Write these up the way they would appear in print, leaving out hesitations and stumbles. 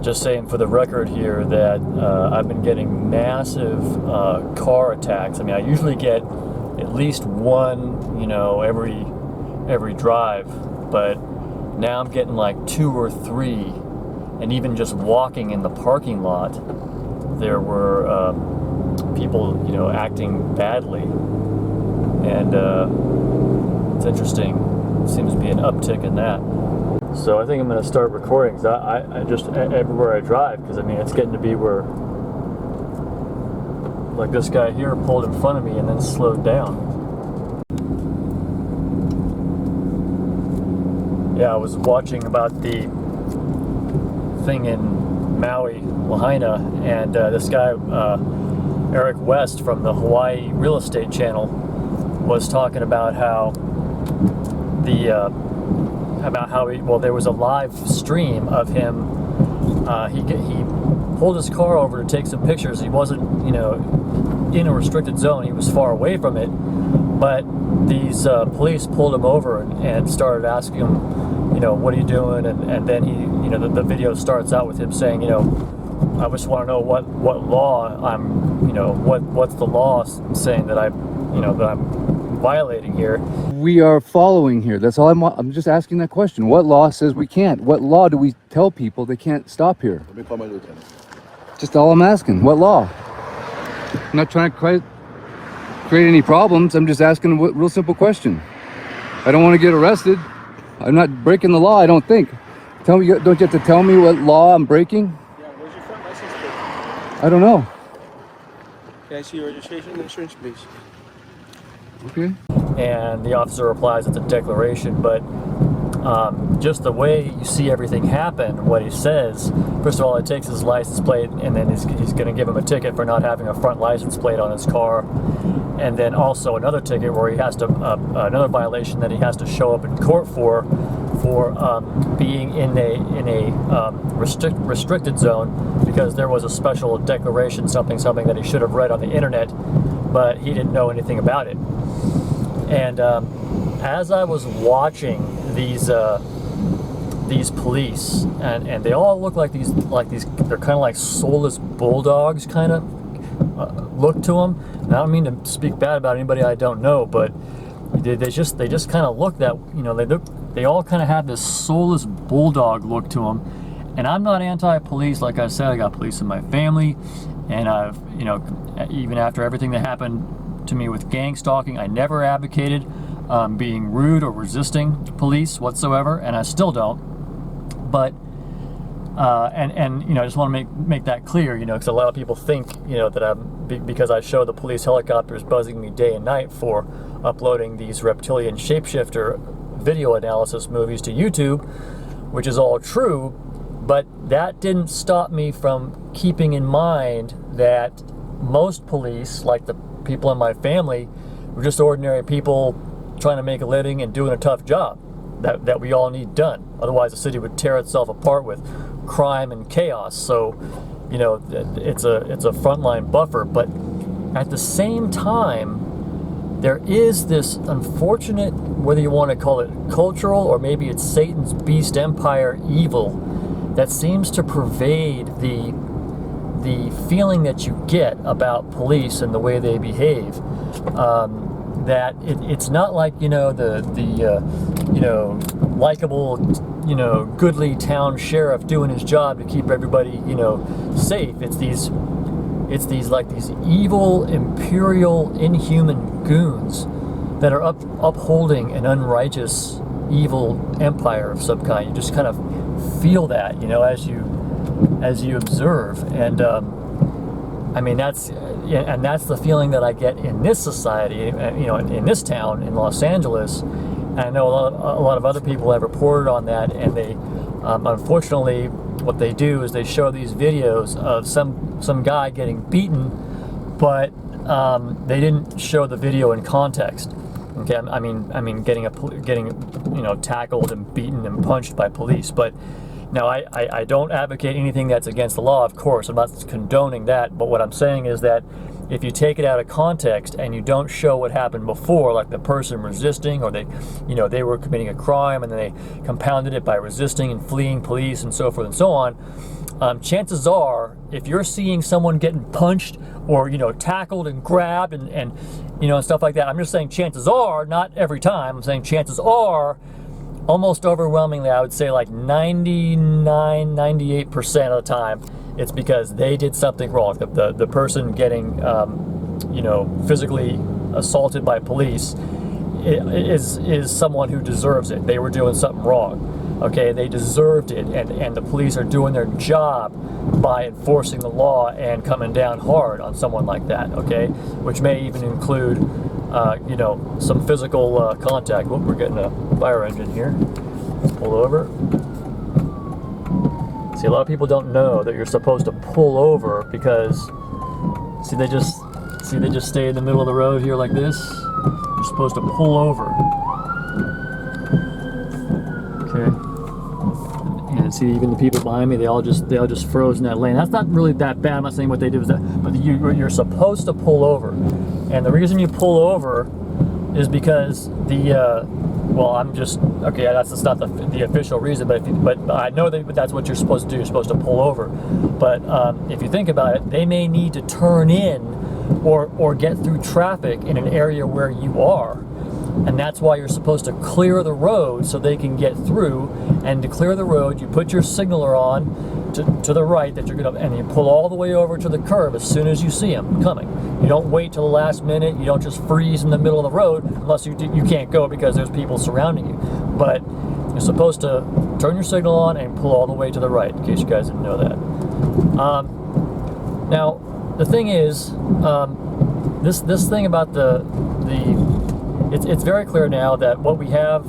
Just saying for the record here that I've been getting massive car attacks. I mean, I usually get at least one, you know, every drive, but now I'm getting like 2 or 3, and even just walking in the parking lot, there were people, you know, acting badly, and it's interesting. Seems to be an uptick in that. So I think I'm going to start recording, because I just, everywhere I drive, because I mean, it's getting to be where, like, this guy here pulled in front of me and then slowed down. Yeah, I was watching about the thing in Maui, Lahaina, and this guy, Eric West from the Hawaii Real Estate Channel, was talking about how there was a live stream of him. He pulled his car over to take some pictures. He wasn't, you know, in a restricted zone. He was far away from it, but these police pulled him over and started asking him, you know, what are you doing? And then he, you know, the video starts out with him saying, you know, I just want to know what law I'm, you know, what's the law saying that I'm violating here. We are following here. That's all I'm just asking that question. What law says we can't? What law do we tell people they can't stop here? Let me call my lieutenant. Just all I'm asking. What law? I'm not trying to create any problems. I'm just asking a real simple question. I don't want to get arrested. I'm not breaking the law, I don't think. Don't you have to tell me what law I'm breaking? Yeah, where's your front license plate? I don't know. Can I see your registration and insurance, please? Okay. And the officer replies it's a declaration, but just the way you see everything happen, what he says, first of all, it takes his license plate, and then he's going to give him a ticket for not having a front license plate on his car, and then also another ticket where he has to, another violation that he has to show up in court for being in a restricted zone, because there was a special declaration, something that he should have read on the internet, but he didn't know anything about it. And as I was watching these police, and they all look like these they're kind of like soulless bulldogs, kind of look to them. And I don't mean to speak bad about anybody I don't know, but they just kind of look that, you know, they all kind of have this soulless bulldog look to them. And I'm not anti-police. Like I said, I got police in my family, and I've, you know, even after everything that happened to me with gang stalking, I never advocated being rude or resisting police whatsoever, and I still don't. But and you know, I just want to make that clear, you know, because a lot of people think, you know, that because I show the police helicopters buzzing me day and night for uploading these reptilian shapeshifter video analysis movies to YouTube, which is all true, but that didn't stop me from keeping in mind that most police, like the people in my family, were just ordinary people trying to make a living and doing a tough job that we all need done. Otherwise the city would tear itself apart with crime and chaos. So, you know, it's a frontline buffer, but at the same time, there is this unfortunate, whether you want to call it cultural or maybe it's Satan's beast empire evil, that seems to pervade the feeling that you get about police and the way they behave. That it's not like, you know, the you know, likable, you know, goodly town sheriff doing his job to keep everybody, you know, safe. It's these like these evil, imperial, inhuman goons that are upholding an unrighteous, evil empire of some kind. You just kind of feel that, you know, as you observe. And I mean, that's the feeling that I get in this society, you know, in this town, in Los Angeles. And I know a lot of other people have reported on that, and they, unfortunately, what they do is they show these videos of some guy getting beaten, but they didn't show the video in context. Okay, I mean getting you know, tackled and beaten and punched by police. But now I don't advocate anything that's against the law, of course. I'm not condoning that. But what I'm saying is that if you take it out of context and you don't show what happened before, like the person resisting, or they were committing a crime and then they compounded it by resisting and fleeing police and so forth and so on, chances are, if you're seeing someone getting punched or, you know, tackled and grabbed and you know, and stuff like that, I'm just saying chances are, not every time, I'm saying chances are, almost overwhelmingly, I would say like 99, 98% of the time, it's because they did something wrong. The person getting, you know, physically assaulted by police is someone who deserves it. They were doing something wrong. Okay, they deserved it, and the police are doing their job by enforcing the law and coming down hard on someone like that, okay? Which may even include, you know, some physical contact. Whoop, we're getting a fire engine here. Let's pull over. See, a lot of people don't know that you're supposed to pull over because, see, they just stay in the middle of the road here like this. You're supposed to pull over. Okay. And see, even the people behind me, they all just froze in that lane. That's not really that bad. I'm not saying what they did was that, but you're supposed to pull over. And the reason you pull over is because well, I'm just, okay, that's not the official reason, but I know that that's what you're supposed to do. You're supposed to pull over. But if you think about it, they may need to turn in or get through traffic in an area where you are. And that's why you're supposed to clear the road so they can get through. And to clear the road, you put your signaler on to the right that you're gonna, and you pull all the way over to the curb as soon as you see them coming. You don't wait till the last minute. You don't just freeze in the middle of the road unless you can't go because there's people surrounding you. But you're supposed to turn your signal on and pull all the way to the right, in case you guys didn't know that. Now, the thing is, this thing about it's very clear now that what we have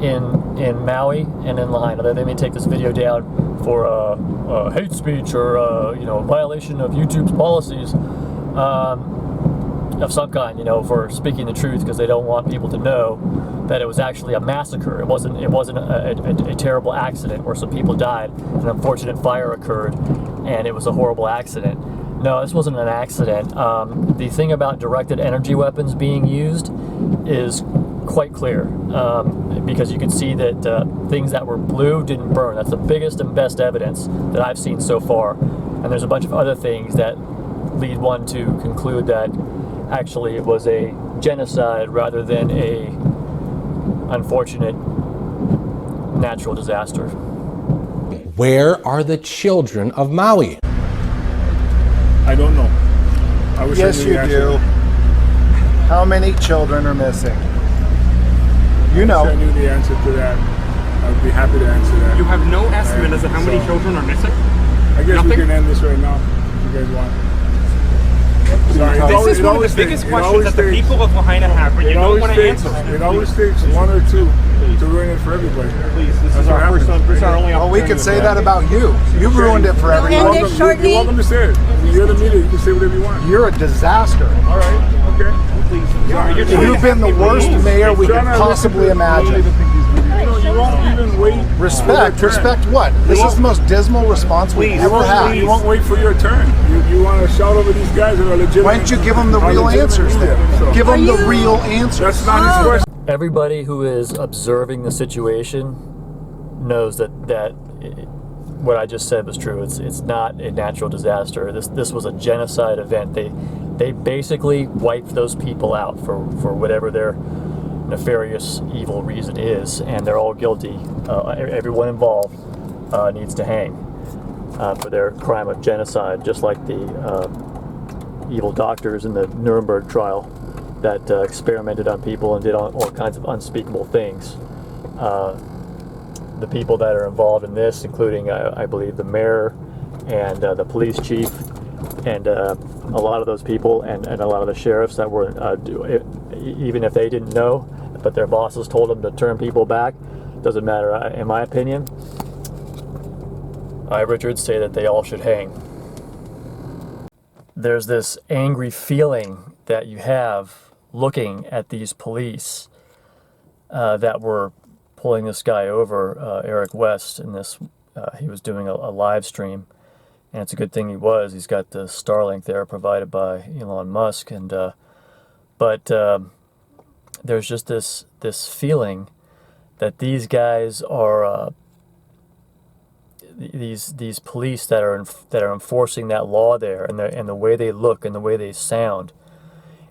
in Maui and in Lahaina, they may take this video down for hate speech or you know, violation of YouTube's policies of some kind, you know, for speaking the truth, because they don't want people to know that it was actually a massacre. It wasn't a terrible accident where some people died, an unfortunate fire occurred, and it was a horrible accident. No, this wasn't an accident. The thing about directed energy weapons being used is quite clear, because you can see that things that were blue didn't burn. That's the biggest and best evidence that I've seen so far. And there's a bunch of other things that lead one to conclude that actually it was a genocide rather than a unfortunate natural disaster. Where are the children of Maui? I don't know. I wish Yes, I knew you the do. answer. How many children are missing? You I know. wish I knew the answer to that. I would be happy to answer that. You have no estimate as to how many So, children are missing? I guess Nothing? we can end this right now if you guys want. Sorry, This is one of the biggest questions that the people of Lahaina have, but you it don't always want to takes, answer. it always takes one or two to ruin it for everybody. Please, this That's is what our first happens. this is our only Well, we opportunity could say to- that about you. You ruined it for You're everyone. welcome, you're welcome to say it. You're the media, you can say whatever you want. You're a disaster. All right, okay. Please. Sorry. You've been the worst mayor we could Trying to possibly listen to- imagine. You won't even wait. Respect. for your turn. Respect what? This is the most dismal response we've You ever won't, had. you won't wait for your turn. You want to shout over these guys that are legitimate. Why don't you give them the are real legitimate answers media, then? so. Give them the real answers. That's not his question. Everybody who is observing the situation knows that what I just said was true. It's not a natural disaster. This was a genocide event. They basically wiped those people out for whatever their nefarious evil reason is, and they're all guilty. Everyone involved needs to hang for their crime of genocide, just like the evil doctors in the Nuremberg trial that experimented on people and did all kinds of unspeakable things. The people that are involved in this, including I believe the mayor and the police chief, and a lot of those people, and a lot of the sheriffs that were even if they didn't know, but their bosses told them to turn people back, doesn't matter. In my opinion, I, Richard, say that they all should hang. There's this angry feeling that you have looking at these police that were pulling this guy over, Eric West, in this. He was doing a live stream, and it's a good thing he was. He's got the Starlink there provided by Elon Musk, and but there's just this feeling that these guys are these police that are enforcing that law there, and the way they look and the way they sound,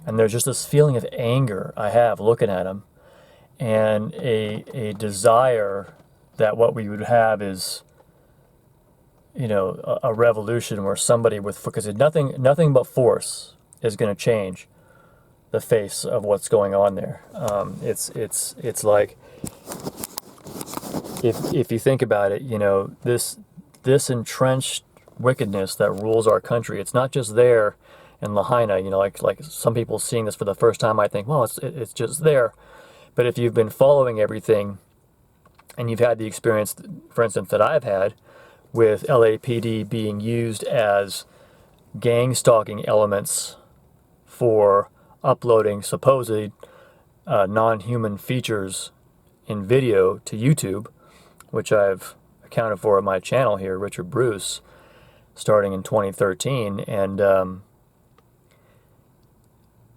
and there's just this feeling of anger I have looking at them, and a desire that what we would have is, you know, a revolution where somebody with, because nothing but force is going to change the face of what's going on there. It's like, if you think about it, you know, this entrenched wickedness that rules our country, it's not just there in Lahaina, you know, like some people seeing this for the first time might think, well, it's just there. But if you've been following everything and you've had the experience, for instance, that I've had with LAPD being used as gang stalking elements for uploading supposed non-human features in video to YouTube, which I've accounted for at my channel here, Richard Bruce, starting in 2013, and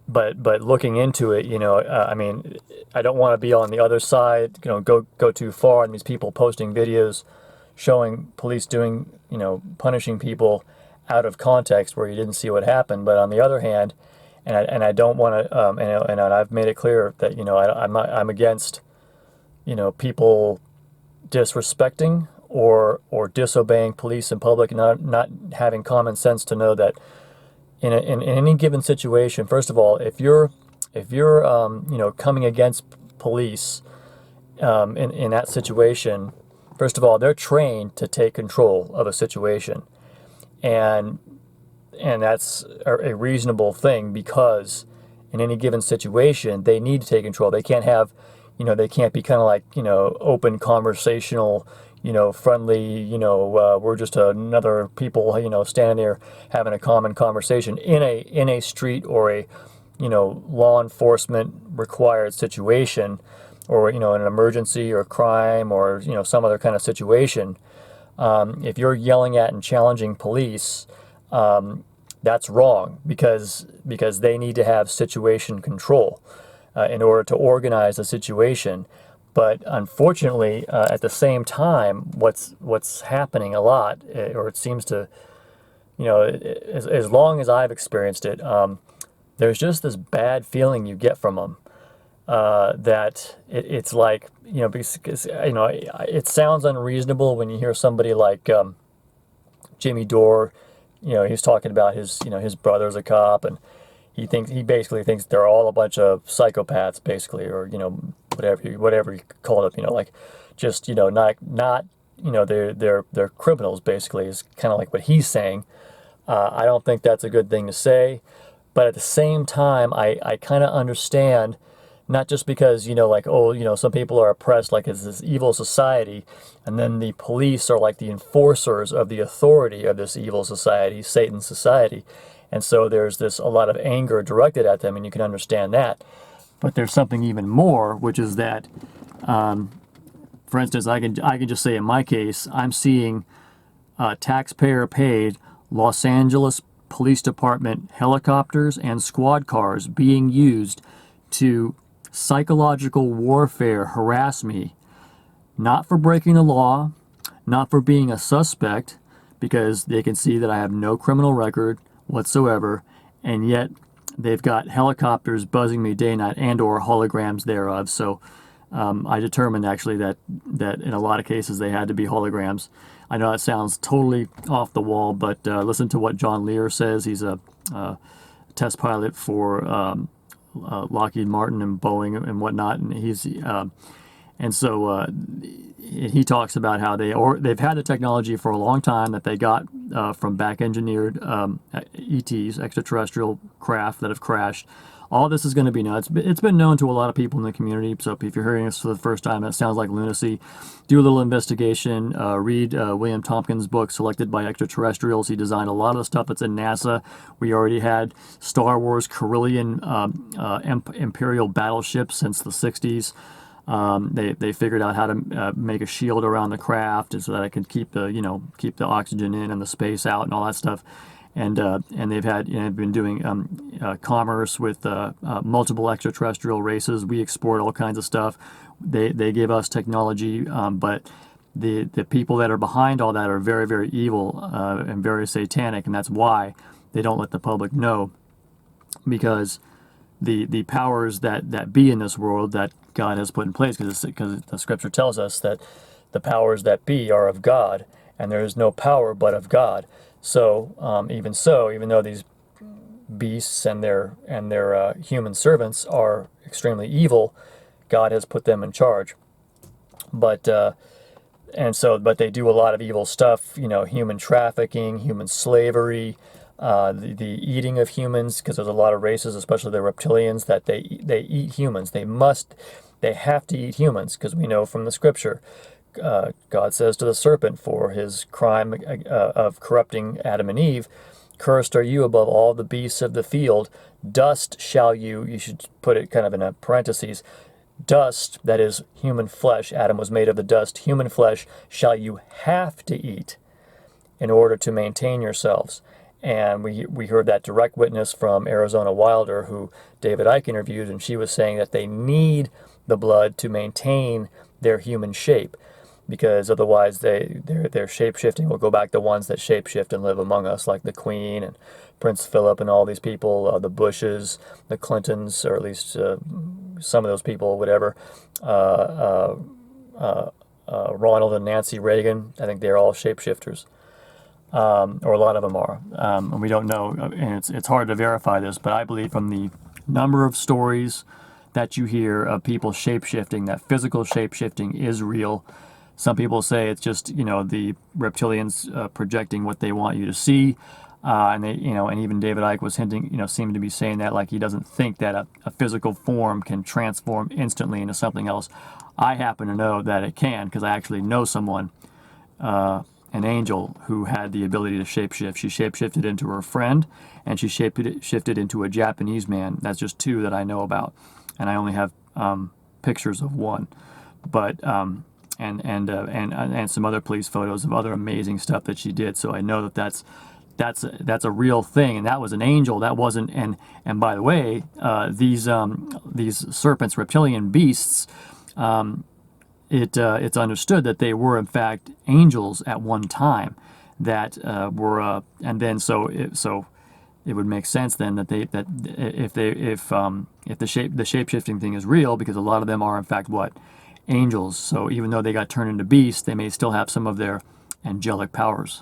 but looking into it, you know, I mean, I don't want to be on the other side, you know, go too far, and these people posting videos showing police doing, you know, punishing people out of context where you didn't see what happened. But on the other hand, and I don't want to, and I've made it clear that, you know, I'm against, you know, people disrespecting or disobeying police in public, not having common sense to know that in any given situation, first of all, if you're you know, coming against police in that situation, first of all, they're trained to take control of a situation, and that's a reasonable thing, because in any given situation they need to take control. They can't have, you know, they can't be kind of like, you know, open conversational, you know, friendly, you know, we're just another people, you know, standing there having a common conversation in a street or a, you know, law enforcement required situation, or, you know, an emergency or crime or, you know, some other kind of situation. If you're yelling at and challenging police, that's wrong, because they need to have situation control in order to organize a situation. But unfortunately, at the same time, what's happening a lot, or it seems to, you know, as long as I've experienced it, there's just this bad feeling you get from them, that it's like, you know, because, you know, it sounds unreasonable when you hear somebody like Jimmy Dore, you know, he's talking about his, you know, his brother's a cop, and he basically thinks they're all a bunch of psychopaths, basically, or, you know, whatever you call it, you know, like, just, you know, not you know, they're criminals, basically, is kind of like what he's saying. I don't think that's a good thing to say, but at the same time, I kind of understand, not just because, you know, like, oh, you know, some people are oppressed, like it's this evil society, and then the police are like the enforcers of the authority of this evil society, Satan's society. And so there's a lot of anger directed at them, and you can understand that. But there's something even more, which is that, for instance, I can just say in my case, I'm seeing taxpayer-paid Los Angeles Police Department helicopters and squad cars being used to psychological warfare harass me, not for breaking the law, not for being a suspect, because they can see that I have no criminal record whatsoever, and yet they've got helicopters buzzing me day and night, and or holograms thereof. So I determined actually that in a lot of cases they had to be holograms. I know that sounds totally off the wall, but listen to what John Lear says. He's a test pilot for Lockheed Martin and Boeing and whatnot, and he talks about how they've had the technology for a long time that they got from back-engineered ETs, extraterrestrial craft that have crashed. All this is going to be known. It's been known to a lot of people in the community, so if you're hearing this for the first time, it sounds like lunacy. Do a little investigation. Read William Tompkins' book, Selected by Extraterrestrials. He designed a lot of the stuff that's in NASA. We already had Star Wars Carillion Imperial battleships since the 60s. They figured out how to make a shield around the craft so that it could keep the oxygen in and the space out and all that stuff. And they've been doing commerce with multiple extraterrestrial races. We export all kinds of stuff. They give us technology, but the people that are behind all that are very, very evil and very satanic, and that's why they don't let the public know, because the powers that be in this world that God has put in place, because the scripture tells us that the powers that be are of God, and there is no power but of God. So even though these beasts and their human servants are extremely evil, God has put them in charge. But they do a lot of evil stuff, human trafficking, human slavery, the eating of humans, because there's a lot of races, especially the reptilians, that they eat humans. They have to eat humans, because we know from the scripture, God says to the serpent, for his crime of corrupting Adam and Eve, cursed are you above all the beasts of the field. Dust shall you should put it kind of in a parentheses, dust, that is human flesh, Adam was made of the dust, human flesh shall you have to eat in order to maintain yourselves. And we heard that direct witness from Arizona Wilder, who David Icke interviewed, and she was saying that they need the blood to maintain their human shape, because otherwise their shape-shifting will go back to ones that shape-shift and live among us, like the Queen and Prince Philip and all these people, the Bushes, the Clintons, or at least some of those people, whatever, Ronald and Nancy Reagan. I think they're all shapeshifters, or a lot of them are, and we don't know, and it's hard to verify this, but I believe from the number of stories that you hear of people shapeshifting, that physical shapeshifting is real. Some people say it's just, the reptilians projecting what they want you to see. And they, and even David Icke was hinting, seemed to be saying that, like, he doesn't think that a physical form can transform instantly into something else. I happen to know that it can, because I actually know someone, an angel, who had the ability to shapeshift. She shapeshifted into her friend, and she shifted into a Japanese man. That's just two that I know about, and I only have pictures of one. But and some other police photos of other amazing stuff that she did. So I know that's a real thing, and that was an angel. That wasn't. And by the way, these serpents, reptilian beasts, it's understood that they were in fact angels at one time, that were and then so it would make sense then that if the shape-shifting thing is real, because a lot of them are in fact what? Angels. So even though they got turned into beasts, they may still have some of their angelic powers.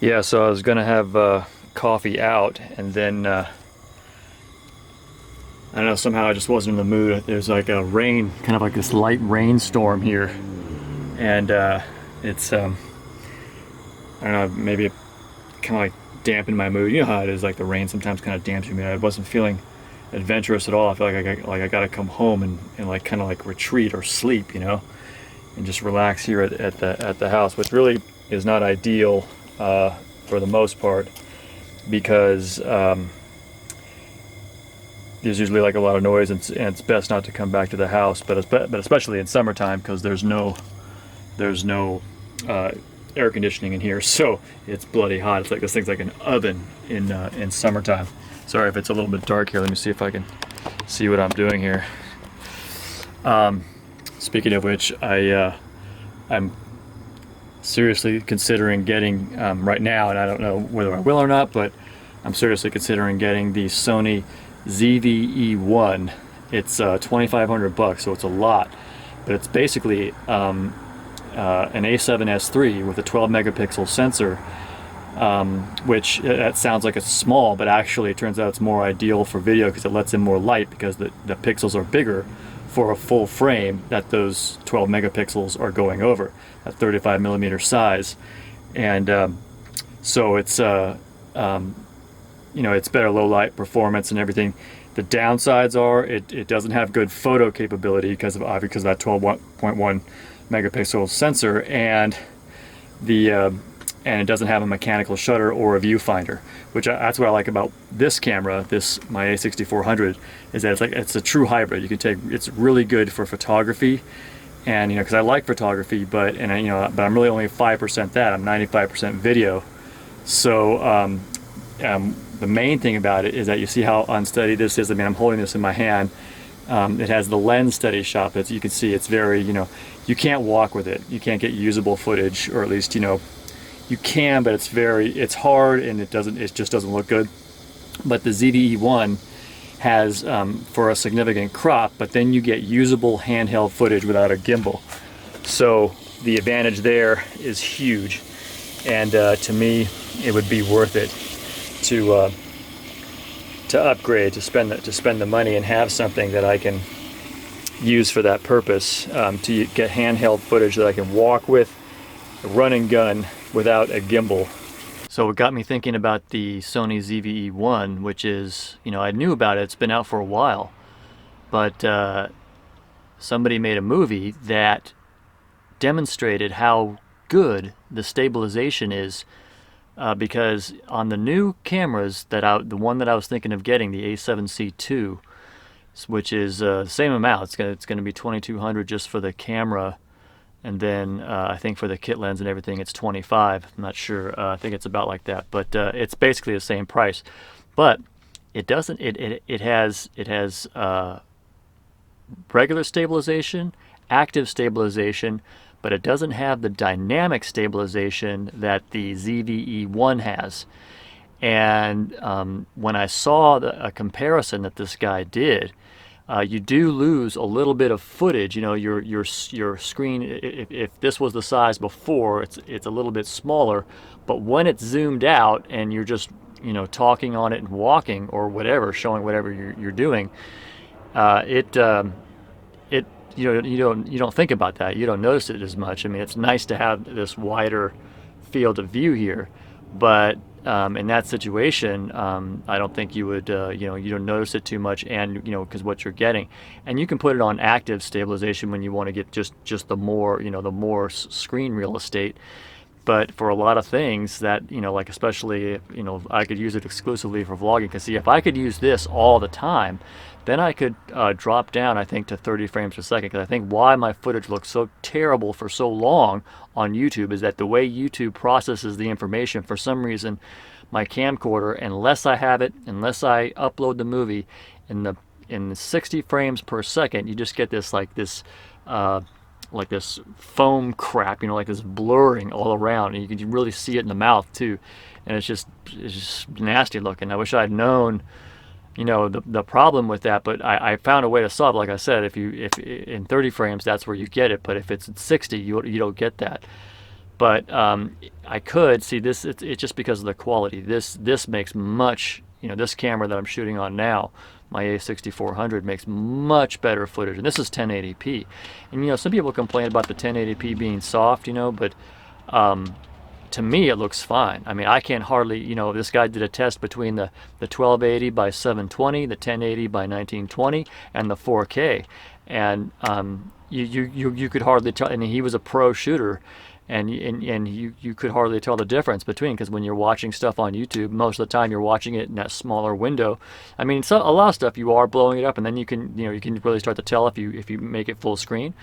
Yeah, so I was gonna have coffee out, and then I don't know, somehow I just wasn't in the mood. There's like a rain, kind of like this light rainstorm here, and it's I don't know, maybe it kind of like dampened my mood. You know how it is, like the rain sometimes kind of dampens your mood. I wasn't feeling adventurous at all. I feel like I gotta come home and like kind of like retreat or sleep, and just relax here at the house, which really is not ideal for the most part, because there's usually like a lot of noise, and it's best not to come back to the house, but especially in summertime, because there's no air conditioning in here, so it's bloody hot. It's like, this thing's like an oven in summertime. Sorry if it's a little bit dark here. Let me see if I can see what I'm doing here. Speaking of which, I'm seriously considering getting, right now, and I don't know whether I will or not, but I'm seriously considering getting the Sony ZV-E1. It's $2,500, so it's a lot, but it's basically an A7S III with a 12 megapixel sensor, which that sounds like it's small, but actually it turns out it's more ideal for video, because it lets in more light, because the pixels are bigger for a full frame that those 12 megapixels are going over, at 35 millimeter size. And so it's it's better low light performance and everything. The downsides are it doesn't have good photo capability because of that 12.1 megapixel sensor, and it doesn't have a mechanical shutter or a viewfinder, which that's what I like about this camera, my A6400, is that it's a true hybrid. You can it's really good for photography, and because I like photography, but I'm really only 5% that. I'm 95% video. So the main thing about it is that you see how unsteady this is. I mean, I'm holding this in my hand, It has the lens steady shot. As you can see, it's very, you can't walk with it. You can't get usable footage, or at least, you can, but it's hard, and it just doesn't look good. But the ZVE1 has, for a significant crop, but then you get usable handheld footage without a gimbal. So the advantage there is huge, and to me, it would be worth it to upgrade, to spend the money and have something that I can use for that purpose, to get handheld footage that I can walk with, run and gun without a gimbal. So it got me thinking about the Sony ZVE1, which is, I knew about it, it's been out for a while, but somebody made a movie that demonstrated how good the stabilization is, because on the new cameras, the one that I was thinking of getting, the A7C2, which is the same amount, it's going to be $2,200 just for the camera, and then I think for the kit lens and everything it's $25. I'm not sure. I think it's about like that, but it's basically the same price. But it doesn't. It has regular stabilization, active stabilization, but it doesn't have the dynamic stabilization that the ZVE1 has. And when I saw a comparison that this guy did, you do lose a little bit of footage. Your screen, if this was the size before, it's a little bit smaller, but when it's zoomed out and you're just talking on it and walking or whatever, showing whatever you're doing, you don't think about that. You don't notice it as much. I mean, it's nice to have this wider field of view here, but in that situation, I don't think you would, you don't notice it too much, and because what you're getting, and you can put it on active stabilization when you want to get just the more, the more screen real estate. But for a lot of things that, like especially, I could use it exclusively for vlogging, because see, if I could use this all the time, then I could drop down, I think, to 30 frames per second, because I think why my footage looks so terrible for so long on YouTube is that the way YouTube processes the information, for some reason, my camcorder, unless I have it, unless I upload the movie, in the 60 frames per second, you just get this like this foam crap, like this blurring all around, and you can really see it in the mouth too, and it's just nasty looking. I wish I'd known the problem with that, but I found a way to solve it. Like I said, if in 30 frames, that's where you get it, but if it's at 60, you don't get that. But I could see this. It's just because of the quality. This makes much. This camera that I'm shooting on now, my A6400, makes much better footage, and this is 1080p. And some people complain about the 1080p being soft, but to me it looks fine. I mean, I can't hardly, this guy did a test between the 1280 by 720, the 1080 by 1920, and the 4K, and you could hardly tell. And he was a pro shooter, and you could hardly tell the difference between, because when you're watching stuff on YouTube, most of the time you're watching it in that smaller window. I mean, a lot of stuff you are blowing it up, and then you can really start to tell if you make it full screen.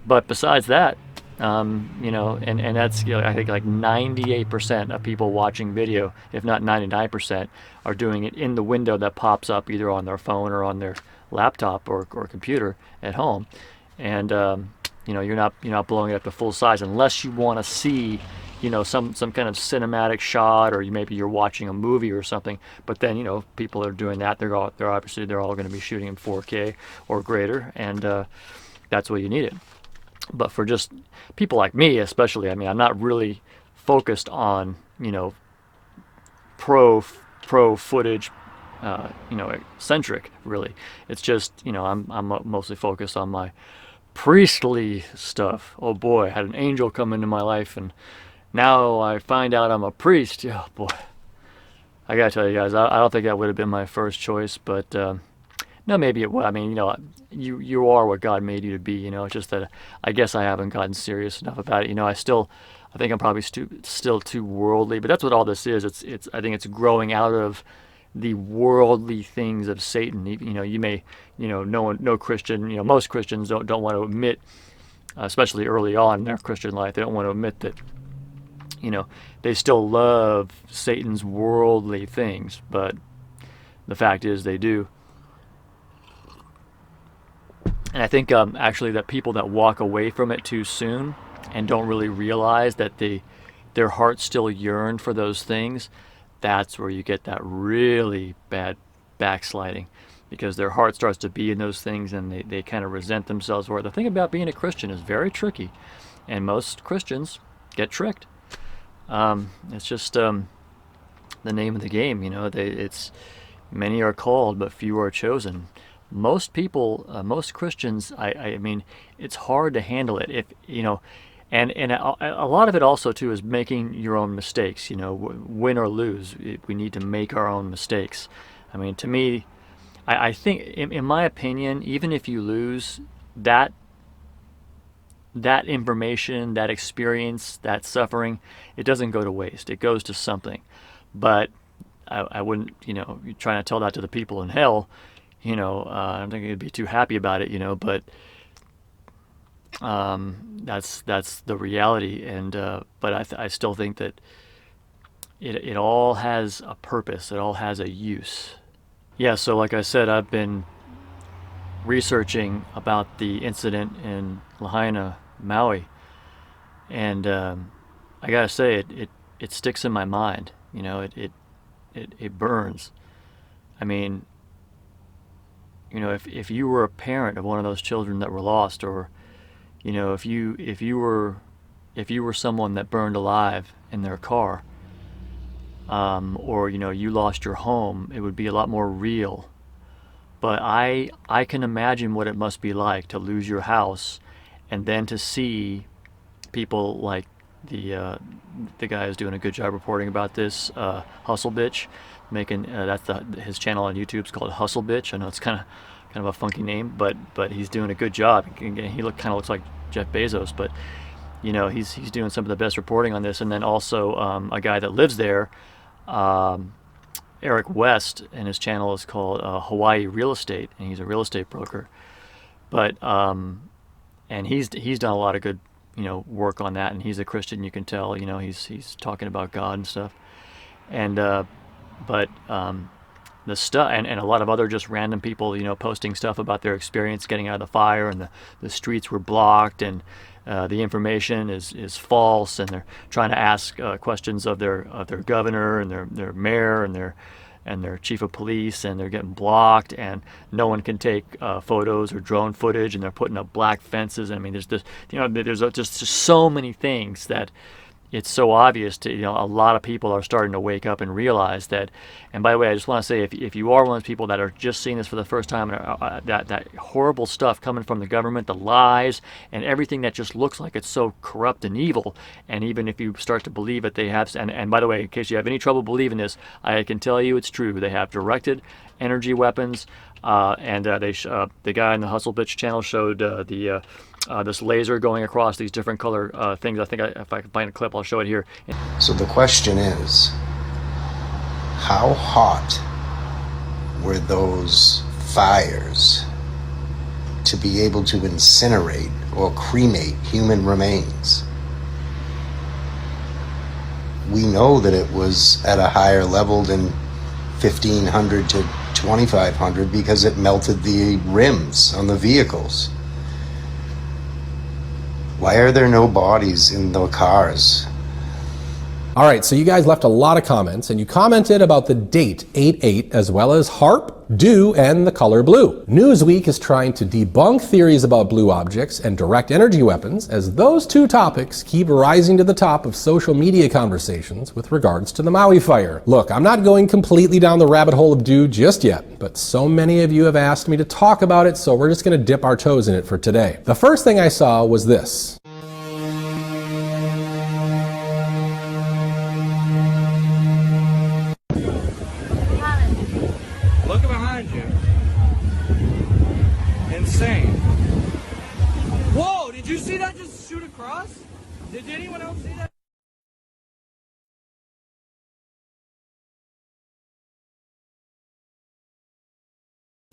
But besides that, and that's, I think like 98% of people watching video, if not 99%, are doing it in the window that pops up either on their phone or on their laptop or computer at home. And you're not blowing it up to full size unless you want to see some kind of cinematic shot, or maybe you're watching a movie or something. But then people are doing that, they're all going to be shooting in 4K or greater, and that's what you need it. But for just people like me especially, I mean, I'm not really focused on pro footage centric, really. It's just I'm mostly focused on my priestly stuff. Oh boy, I had an angel come into my life, and now I find out I'm a priest. Oh boy, I gotta tell you guys, I don't think that would have been my first choice, but no, maybe it would. I mean, you are what God made you to be. It's just that I guess I haven't gotten serious enough about it. I think I'm probably still too worldly, but that's what all this is. I think it's growing out of the worldly things of Satan. You may, no Christian, most Christians don't want to admit, especially early on in their Christian life, they don't want to admit that, they still love Satan's worldly things, but the fact is they do. And I think actually that people that walk away from it too soon and don't really realize that their hearts still yearn for those things, that's where you get that really bad backsliding, because their heart starts to be in those things and they kind of resent themselves for it. The thing about being a Christian is very tricky, and most Christians get tricked. It's just the name of the game, you know. It's many are called, but few are chosen. Most people, most Christians, I mean, it's hard to handle it if you know, and a lot of it also too is making your own mistakes. You know, win or lose, we need to make our own mistakes. I mean, to me, I think, in my opinion, even if you lose, that information, that experience, that suffering, it doesn't go to waste. It goes to something. But I wouldn't, you know, you're trying to tell that to the people in hell, you know, I don't think they'd be too happy about it, you know, but that's the reality. And but I still think that it all has a purpose. It all has a use. Yeah, so like I said, I've been researching about the incident in Lahaina, Maui, and I gotta say it sticks in my mind. You know, it burns. I mean, you know, if you were a parent of one of those children that were lost, or you know, if you were someone that burned alive in their car, or you know, you lost your home, it would be a lot more real. But I can imagine what it must be like to lose your house, and then to see people like the guy who's doing a good job reporting about this, Hustle Bitch, making that's his channel on YouTube is called Hustle Bitch. I know it's kind of a funky name, but he's doing a good job. He kind of looks like Jeff Bezos, but you know, he's doing some of the best reporting on this. And then also a guy that lives there, Eric West, and his channel is called Hawaii Real Estate, and he's a real estate broker. But and he's done a lot of good, you know, work on that, and he's a Christian. You can tell, you know, he's talking about God and stuff. And but the stuff, and a lot of other just random people, you know, posting stuff about their experience getting out of the fire, and the streets were blocked, and the information is false, and they're trying to ask questions of their governor and their mayor and their chief of police, and they're getting blocked, and no one can take photos or drone footage, and they're putting up black fences. I mean, there's this, you know, there's just so many things that it's so obvious to, you know, a lot of people are starting to wake up and realize that. And by the way, I just want to say, if you are one of those people that are just seeing this for the first time, and that horrible stuff coming from the government, the lies, and everything that just looks like it's so corrupt and evil, and even if you start to believe it, they have, and by the way, in case you have any trouble believing this, I can tell you it's true. They have directed energy weapons, and the guy in the Hustle Bitch channel showed this laser going across these different color things. I think if I can find a clip, I'll show it here. So the question is, how hot were those fires to be able to incinerate or cremate human remains? We know that it was at a higher level than 1,500 to 2,500 because it melted the rims on the vehicles. Why are there no bodies in the cars? All right, so you guys left a lot of comments, and you commented about the date 8/8, as well as HARP, dew, and the color blue. Newsweek is trying to debunk theories about blue objects and direct energy weapons, as those two topics keep rising to the top of social media conversations with regards to the Maui fire. Look, I'm not going completely down the rabbit hole of dew just yet, but so many of you have asked me to talk about it, so we're just going to dip our toes in it for today. The first thing I saw was this. Look behind you. Insane. Whoa, did you see that just shoot across? Did anyone else see that?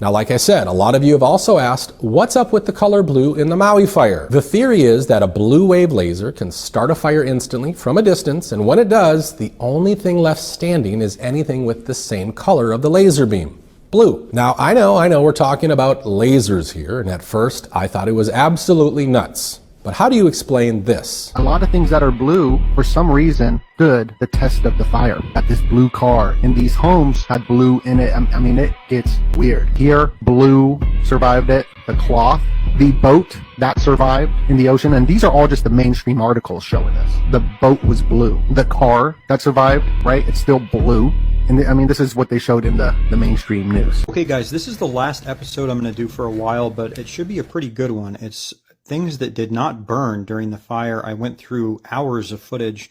Now, like I said, a lot of you have also asked, what's up with the color blue in the Maui fire? The theory is that a blue wave laser can start a fire instantly from a distance, and when it does, the only thing left standing is anything with the same color of the laser beam. blue. Now, I know we're talking about lasers here, and at first I thought it was absolutely nuts. But how do you explain this? A lot of things that are blue, for some reason, stood the test of the fire. That this blue car in these homes had blue in it. I mean, it gets weird. Here, blue survived it. The cloth, the boat that survived in the ocean, and these are all just the mainstream articles showing us. The boat was blue. The car that survived, right, it's still blue. And I mean, this is what they showed in the mainstream news. Okay, guys, this is the last episode I'm going to do for a while, but it should be a pretty good one. It's things that did not burn during the fire. I went through hours of footage,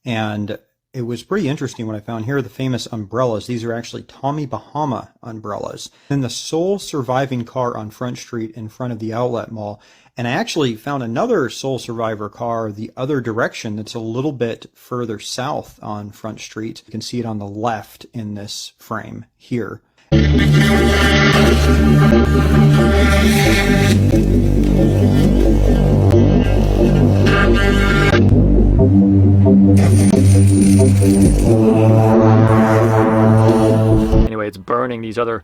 and it was pretty interesting what I found. Here are the famous umbrellas. These are actually Tommy Bahama umbrellas. Then the sole surviving car on Front Street in front of the outlet mall. And I actually found another sole survivor car the other direction that's a little bit further south on Front Street. You can see it on the left in this frame here. Anyway, it's burning these other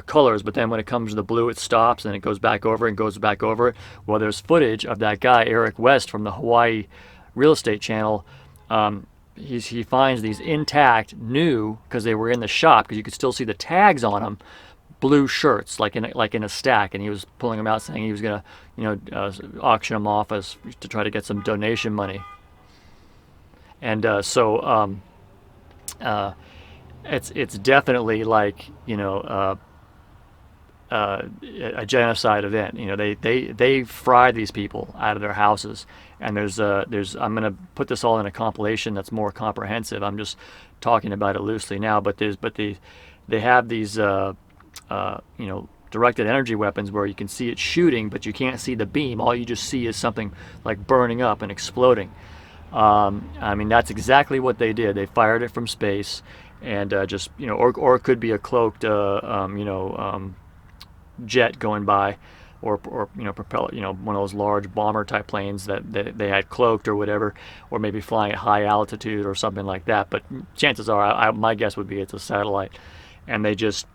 colors, but then when it comes to the blue, it stops and it goes back over and goes back over it. Well, there's footage of that guy, Eric West, from the Hawaii Real Estate Channel. He finds these intact, new, because they were in the shop, because you could still see the tags on them, blue shirts, like in a stack, and he was pulling them out, saying he was gonna, auction them off as to try to get some donation money. And it's definitely like a genocide event. They fry these people out of their houses, and there's I'm gonna put this all in a compilation that's more comprehensive. I'm just talking about it loosely now, but they have these directed energy weapons where you can see it shooting, but you can't see the beam. All you just see is something like burning up and exploding. I mean, that's exactly what they did. They fired it from space, and or it could be a cloaked jet going by, or propeller, one of those large bomber type planes that they had cloaked or whatever, or maybe flying at high altitude or something like that. But chances are, my guess would be it's a satellite, and they just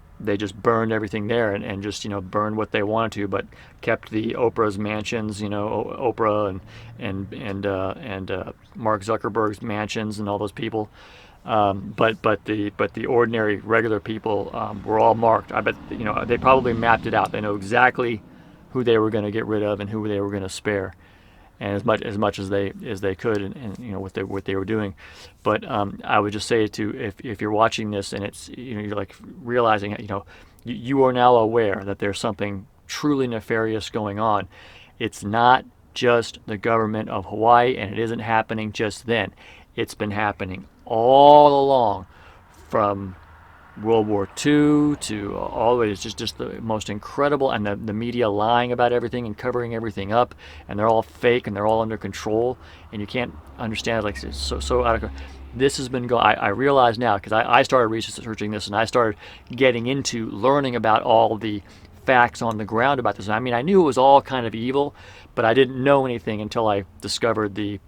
burned everything there, and just burned what they wanted to, but kept the Oprah's mansions, Oprah and Mark Zuckerberg's mansions and all those people. But the ordinary regular people were all marked. I bet they probably mapped it out. They know exactly who they were going to get rid of and who they were going to spare, and as much as they could, and what they were doing. But I would just say if you're watching this and it's you're like realizing you are now aware that there's something truly nefarious going on. It's not just the government of Hawaii, and it isn't happening just then. It's been happening all along, from World War II to all the way. It's just the most incredible, and the media lying about everything and covering everything up, and they're all fake and they're all under control, and you can't understand it. Like, it's so out of control. This has been going. I realize now, because I started researching this, and I started getting into learning about all the facts on the ground about this. I mean, I knew it was all kind of evil, but I didn't know anything until I discovered the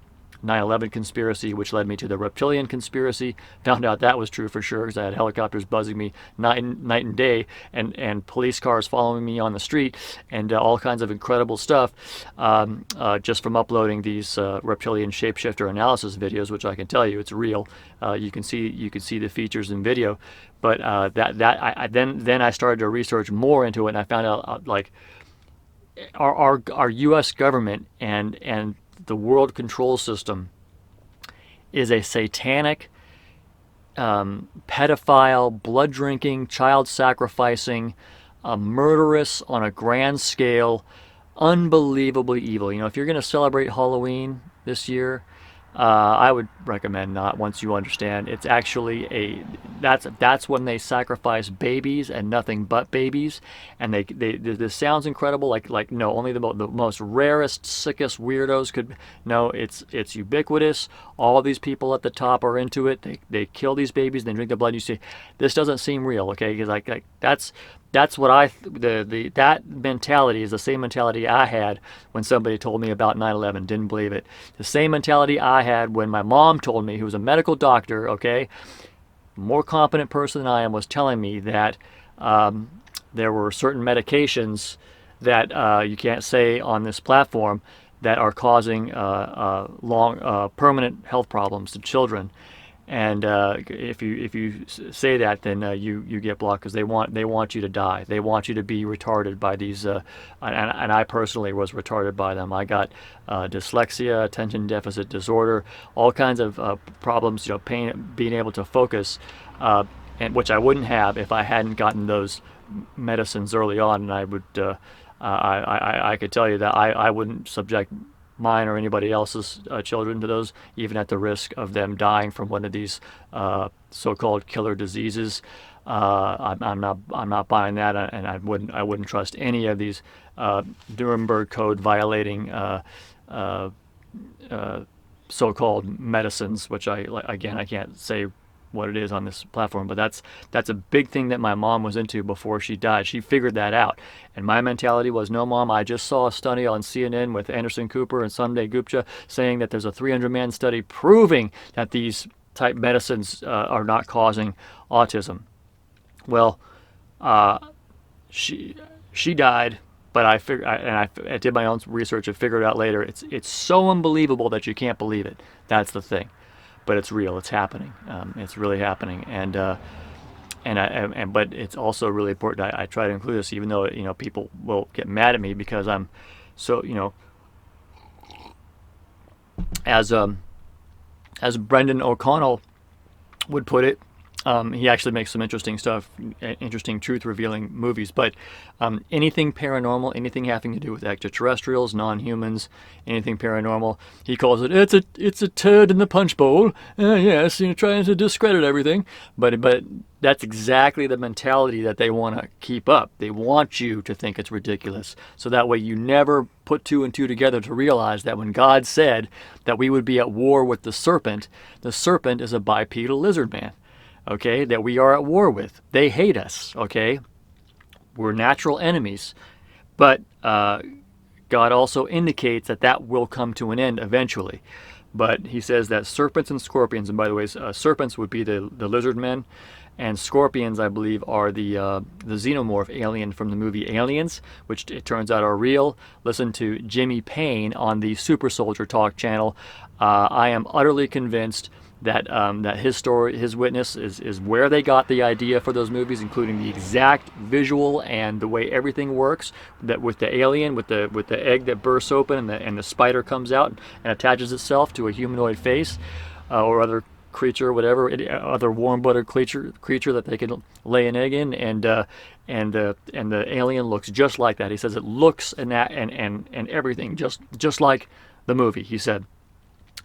9/11 conspiracy, which led me to the reptilian conspiracy. Found out that was true for sure, because I had helicopters buzzing me night and day, and police cars following me on the street, and all kinds of incredible stuff, just from uploading these reptilian shapeshifter analysis videos, which I can tell you it's real. You can see the features in video, but then I started to research more into it, and I found out like our U.S. government and the world control system is a satanic, pedophile, blood drinking, child sacrificing, murderous on a grand scale, unbelievably evil. If you're going to celebrate Halloween this year, I would recommend not, once you understand. It's actually that's when they sacrifice babies and nothing but babies, and this sounds incredible, like no, only the most rarest, sickest weirdos could. No, it's ubiquitous. All these people at the top are into it. They kill these babies, they drink the blood. You see, this doesn't seem real, okay? Because like that's what that mentality is the same mentality I had when somebody told me about 9/11. Didn't believe it. The same mentality I had when my mom told me, who was a medical doctor, okay, more competent person than I am, was telling me that there were certain medications that you can't say on this platform that are causing permanent health problems to children. And if you say that, then you get blocked because they want you to die. They want you to be retarded by these. And I personally was retarded by them. I got dyslexia, attention deficit disorder, all kinds of problems. Pain, being able to focus, and which I wouldn't have if I hadn't gotten those medicines early on. And I would, I could tell you that I wouldn't subject mine or anybody else's children to those, even at the risk of them dying from one of these so-called killer diseases. I'm not buying that, and I wouldn't trust any of these Nuremberg Code violating so-called medicines, which I can't say what it is on this platform, but that's a big thing that my mom was into before she died. She figured that out, and my mentality was, no, Mom, I just saw a study on CNN with Anderson Cooper and Sunday Gupta saying that there's a 300-man study proving that these type medicines are not causing autism. Well, she died, but I did my own research and figured out later it's so unbelievable that you can't believe it. That's the thing. But it's real. It's happening. It's really happening, but it's also really important. I try to include this, even though people will get mad at me because I'm so as Brendan O'Connell would put it. He actually makes some interesting stuff, interesting truth-revealing movies. But anything paranormal, anything having to do with extraterrestrials, non-humans, anything paranormal, he calls it it's a turd in the punch bowl. Yes, trying to discredit everything. But that's exactly the mentality that they want to keep up. They want you to think it's ridiculous, so that way you never put two and two together to realize that when God said that we would be at war with the serpent is a bipedal lizard man. Okay, that we are at war with. They hate us, okay? We're natural enemies. But God also indicates that will come to an end eventually. But he says that serpents and scorpions, and by the way, serpents would be the lizard men, and scorpions, I believe, are the xenomorph alien from the movie Aliens, which it turns out are real. Listen to Jimmy Payne on the Super Soldier Talk channel. I am utterly convinced that his story, his witness, is where they got the idea for those movies, including the exact visual and the way everything works. That with the alien, with the egg that bursts open and the spider comes out and attaches itself to a humanoid face, or other creature, whatever, other warm-blooded creature that they can lay an egg in, and the alien looks just like that. He says it looks and everything just like the movie. He said.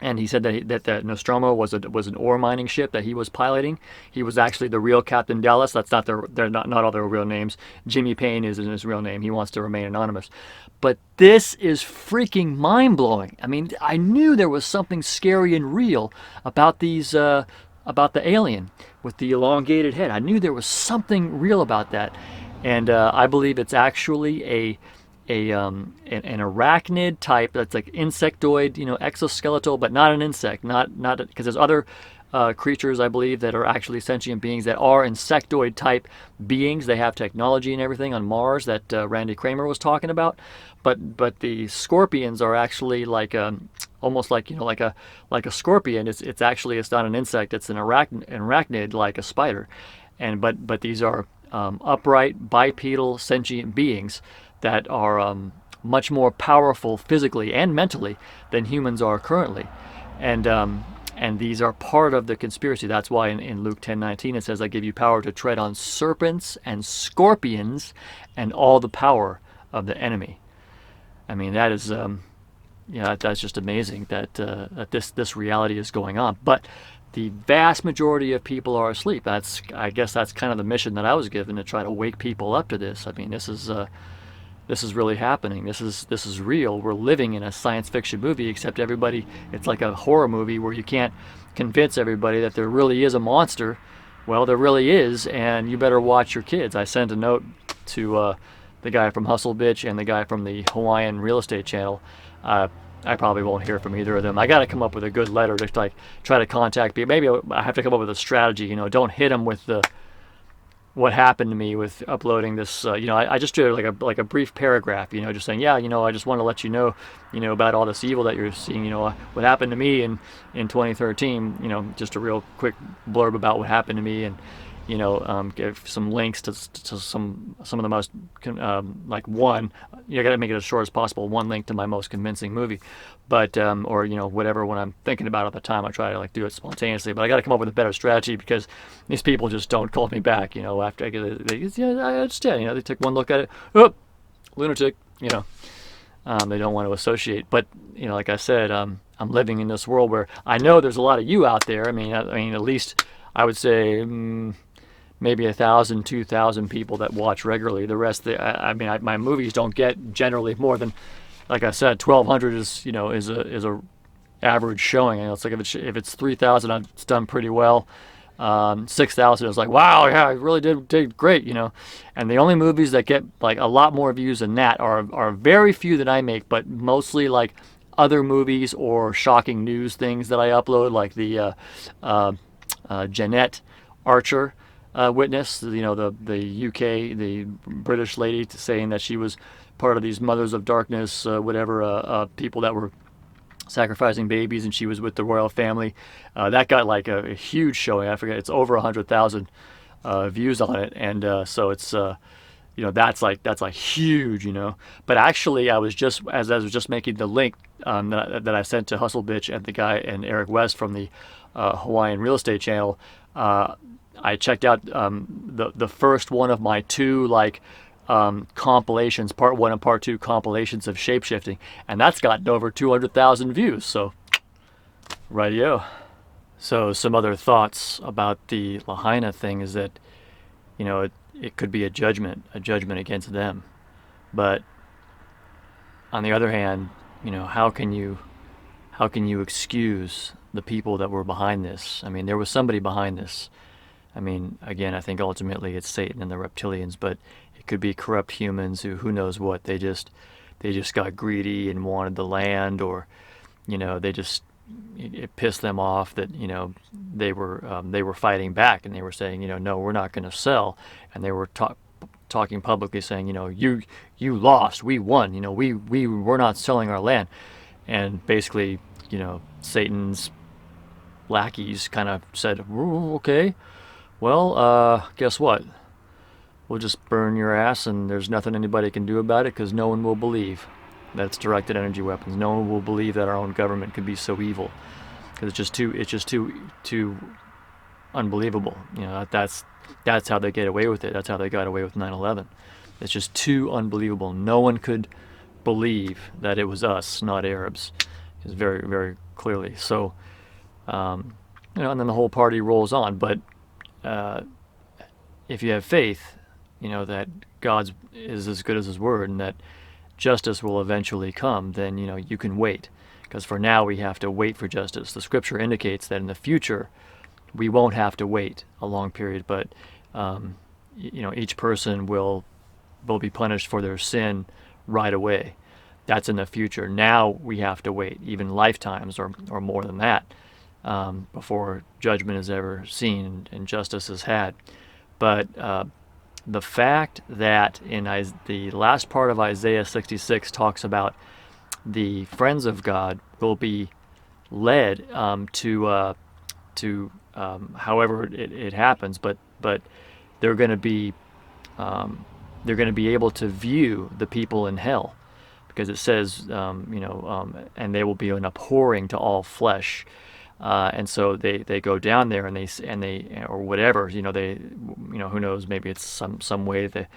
And he said that Nostromo was an ore mining ship that he was piloting. He was actually the real Captain Dallas. That's not they're not all their real names. Jimmy Payne isn't his real name. He wants to remain anonymous. But this is freaking mind-blowing. I mean, I knew there was something scary and real about these about the alien with the elongated head. I knew there was something real about that, and I believe it's actually an arachnid type that's like insectoid, exoskeletal, but not an insect, not because there's other creatures, I believe, that are actually sentient beings that are insectoid type beings. They have technology and everything on Mars that Randy Kramer was talking about, but the scorpions are actually like almost like like a scorpion. It's not an insect. It's an arachnid like a spider, but these are upright bipedal sentient beings that are much more powerful physically and mentally than humans are currently, and these are part of the conspiracy. That's why in Luke 10:19 it says, "I give you power to tread on serpents and scorpions, and all the power of the enemy." I mean, that is, that's just amazing that this reality is going on. But the vast majority of people are asleep. I guess that's kind of the mission that I was given, to try to wake people up to this. I mean, this is really happening. This is real. We're living in a science fiction movie, except it's like a horror movie where you can't convince everybody that there really is a monster. Well, there really is, and you better watch your kids. I sent a note to the guy from Hustle Bitch and the guy from the Hawaiian Real Estate Channel. I probably won't hear from either of them. I got to come up with a good letter to try to contact people. Maybe I have to come up with a strategy. Don't hit them with the what happened to me with uploading this. I just did like a brief paragraph, just saying, yeah, I just want to let you know, about all this evil that you're seeing. What happened to me in 2013. Just a real quick blurb about what happened to me, and give some links to some of the most like one. You got to make it as short as possible. One link to my most convincing movie, but or whatever when I'm thinking about it at the time, I try to like do it spontaneously. But I got to come up with a better strategy because these people just don't call me back. After I understand. They take one look at it, oh, lunatic. They don't want to associate. But like I said, I'm living in this world where I know there's a lot of you out there. I mean, at least I would say. Maybe 1,000, 2,000 people that watch regularly. The rest, my movies don't get generally more than, like I said, 1,200 is a average showing. It's like if it's 3,000, it's done pretty well. 6,000 is like, wow, yeah, I really did great, And the only movies that get like a lot more views than that are very few that I make, but mostly like other movies or shocking news things that I upload, like the Jeanette Archer. Witness, the UK, the British lady saying that she was part of these Mothers of Darkness, people that were sacrificing babies, and she was with the royal family. That got like a huge showing. I forget, it's over 100,000 views on it, and so it's that's like huge, But actually, I was just making the link that I sent to Hustle Bitch and the guy and Eric West from the Hawaiian Real Estate Channel. I checked out the first one of my two compilations, part 1 and part 2 compilations of shapeshifting, and that's gotten over 200,000 views. So, rightio. So some other thoughts about the Lahaina thing is that, it could be a judgment against them, but on the other hand, how can you excuse the people that were behind this? I mean, there was somebody behind this. I mean, again, I think ultimately it's Satan and the reptilians, but it could be corrupt humans who knows what. They just got greedy and wanted the land, or it pissed them off that they were fighting back, and they were saying no, we're not going to sell, and they were talking publicly saying you lost, we won, we're not selling our land, and basically Satan's lackeys kind of said, okay. Well, guess what? We'll just burn your ass, and there's nothing anybody can do about it because no one will believe that it's directed energy weapons. No one will believe that our own government could be so evil because it's just too unbelievable. That's how they get away with it. That's how they got away with 9/11. It's just too unbelievable. No one could believe that it was us, not Arabs. It's very, very clearly. So, and then the whole party rolls on, but. If you have faith, that God is as good as His word, and that justice will eventually come, then you can wait. Because for now we have to wait for justice. The Scripture indicates that in the future we won't have to wait a long period, but each person will be punished for their sin right away. That's in the future. Now we have to wait, even lifetimes or more than that. Before judgment is ever seen and justice is had. But the fact that in the last part of Isaiah 66 talks about the friends of God will be led to however it happens, but they're going to be able to view the people in hell, because it says and they will be an abhorring to all flesh. And so they go down there and they or whatever, who knows, maybe it's some way, the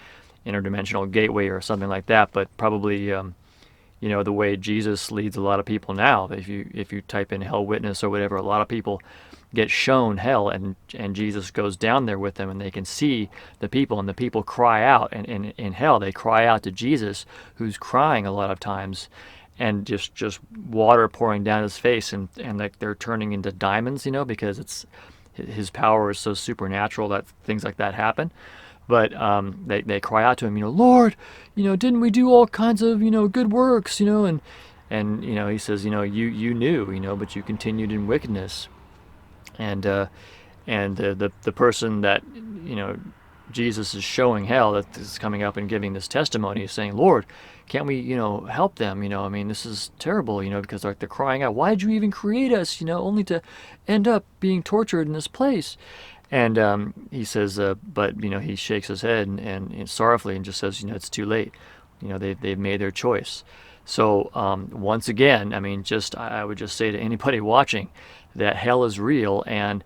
interdimensional gateway or something like that, but probably the way Jesus leads a lot of people now. If you type in hell witness or whatever, a lot of people get shown hell, and Jesus goes down there with them, and they can see the people, and the people cry out, and in hell they cry out to Jesus, who's crying a lot of times, and just water pouring down his face, and like they're turning into diamonds, because it's his power is so supernatural that things like that happen. But they cry out to him, Lord, didn't we do all kinds of good works, and he says, you knew, but you continued in wickedness. And the person that Jesus is showing hell, that is coming up and giving this testimony, is saying, Lord, can't we, help them? I mean, this is terrible, because they're crying out, why did you even create us, only to end up being tortured in this place? And he says, but, he shakes his head and sorrowfully and just says, it's too late. They've made their choice. So once again, I mean, I would just say to anybody watching that hell is real, and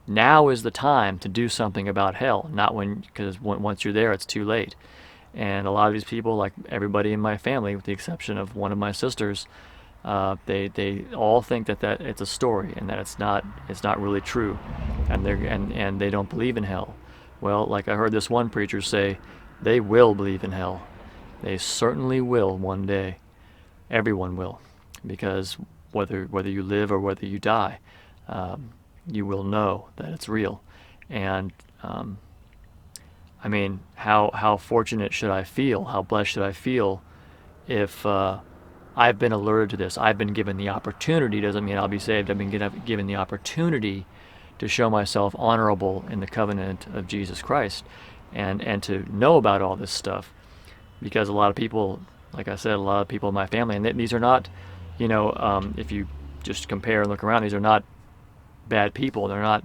now is the time to do something about hell, not because once you're there, it's too late. And a lot of these people, like everybody in my family, with the exception of one of my sisters, they all think that it's a story and that it's not really true, and they don't believe in hell. Well, like I heard this one preacher say, they will believe in hell. They certainly will one day. Everyone will, because whether you live or whether you die, you will know that it's real. And I mean, how fortunate should I feel? How blessed should I feel if I've been alerted to this? I've been given the opportunity. Doesn't mean I'll be saved. I've been given the opportunity to show myself honorable in the covenant of Jesus Christ, and to know about all this stuff. Because a lot of people, like I said, a lot of people in my family, and these are not, if you just compare and look around, these are not bad people. They're not,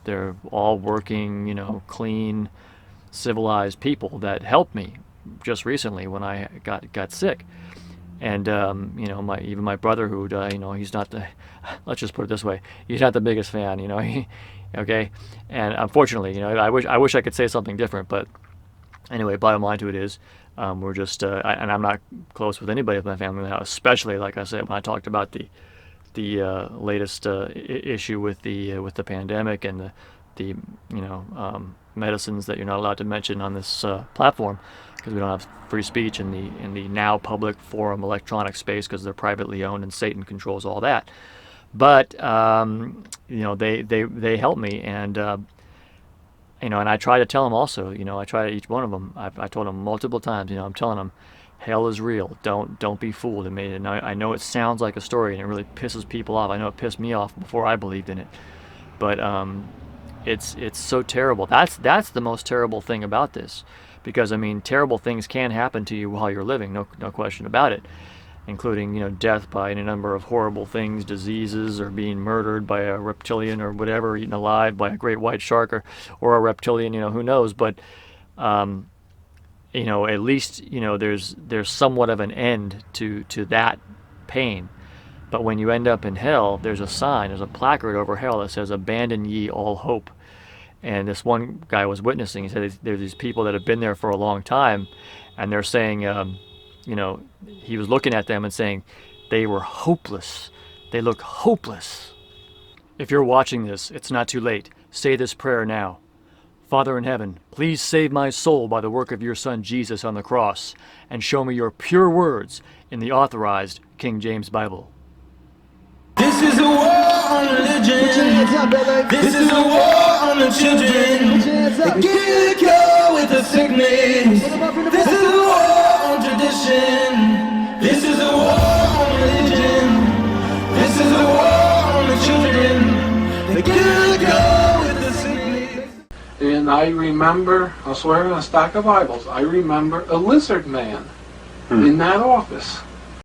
they're all working, clean, civilized people that helped me just recently when I got sick. And even my brother, who he's not the, let's just put it this way, he's not the biggest fan, okay. And unfortunately, I wish I could say something different, but anyway, bottom line to it is, we're just, and I'm not close with anybody in my family now, especially, like I said, when I talked about the latest issue with the pandemic and the medicines that you're not allowed to mention on this platform, because we don't have free speech in the now public forum electronic space, because they're privately owned and Satan controls all that. But they help me, and and I try to tell them also. I try to each one of them. I told them multiple times. I'm telling them, hell is real. Don't be fooled. And I know it sounds like a story, and it really pisses people off. I know it pissed me off before I believed in it, but it's so terrible. That's the most terrible thing about this, because I mean, terrible things can happen to you while you're living. No question about it, including death by any number of horrible things, diseases, or being murdered by a reptilian or whatever, eaten alive by a great white shark or a reptilian. Who knows? But at least there's somewhat of an end to that pain. But when you end up in hell, there's a placard over hell that says, "Abandon ye all hope." And this one guy was witnessing. He said there's these people that have been there for a long time, and they're saying, he was looking at them and saying they were hopeless. They look hopeless. If you're watching this, it's not too late. Say this prayer now. Father in heaven, please save my soul by the work of your Son Jesus on the cross, and show me your pure words in the authorized King James Bible. This is a war on religion. This is a war on the children. They get a cure with the sickness. This is a war on tradition. This is a war on religion. This is a war on the children. They get a cure with the sickness. And I remember, I'll swear on a stack of Bibles, I remember a lizard man in that office.